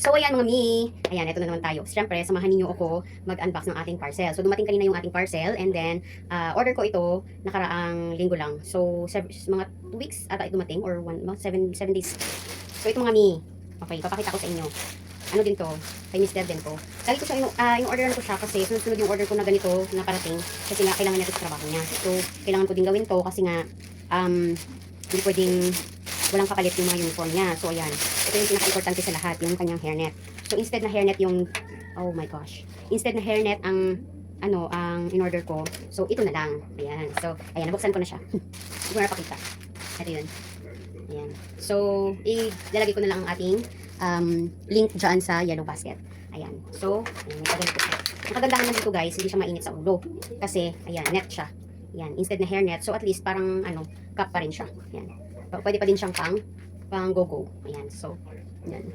So, ayan mga mi. Ayan, ito na naman tayo. Siyempre, samahan ninyo ako mag-unbox ng ating parcel. So, dumating kanina yung ating parcel and then, order ko ito nakaraang linggo lang. So, mga 2 weeks ata ito dumating or 7 days. So, ito mga mi. Okay, papakita ko sa inyo. Ano din to? Kay Mr. din to. Lagi ko siya, in-orderan ko siya kasi sunod-sunod yung order ko na ganito na parating. Kasi nga, kailangan niya ito sa trabaho niya. So, kailangan ko din gawin to kasi nga, hindi pwedeng walang kapalit yung mga uniform niya. So, ayan. Ito yung pinaka-importante sa lahat, yung kanyang hairnet. So, instead na hairnet yung, oh my gosh. Instead na hairnet ang, ang in-order ko. So, ito na lang. Ayan. So, ayan, nabuksan ko na siya. Hindi ko na napakita. Ito yun. Ayan. So, ilalagay ko na lang ang ating link dyan sa yellow basket. Ayan. So, ayan, ito siya. Ang kagandahan lang dito guys, hindi siya mainit sa ulo. Kasi, ayan, net siya. Ayan, instead na hairnet. So, at least parang, cup pa rin siya. Ayan. Pwede pa din siyang pang go-go. Ayan, so, ayan.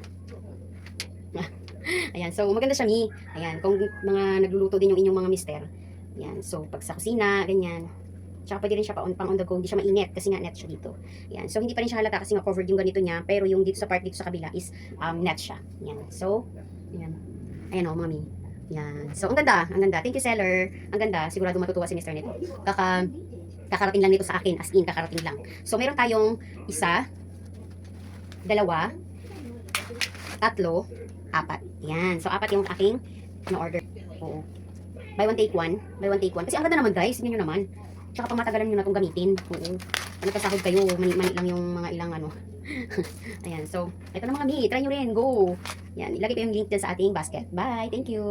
Ayan, so, maganda siya, mi. Ayan, kung mga nagluluto din yung inyong mga mister. Ayan, so, pag sa kusina, ganyan. Tsaka pwede rin siya pang on the go, hindi siya mainit kasi nga net siya dito. Ayan, so, hindi pa rin siya halata kasi nga covered yung ganito niya, pero yung dito sa part dito sa kabila is net siya. Ayan, so, ayan. Ayan o, mga mi. Ayan, so, ang ganda, ang ganda. Thank you, seller. Ang ganda, sigurado matutuwa si Mr. nito. Kakarating lang nito sa akin, as in, kakarating lang. So, meron tayong isa, dalawa, tatlo, apat. Yan. So, apat yung aking na-order. Oo. Buy one, take one. Buy one, take one. Kasi ang ganda naman, guys. Tingnan nyo naman. Tsaka pang matagalan nyo na itong gamitin. Oo. Ano pasahod kayo, mani lang yung mga ilang Ayan. So, ito na mga mi. Try nyo rin. Go. Yan. Ilagay ko yung link dyan sa ating basket. Bye. Thank you.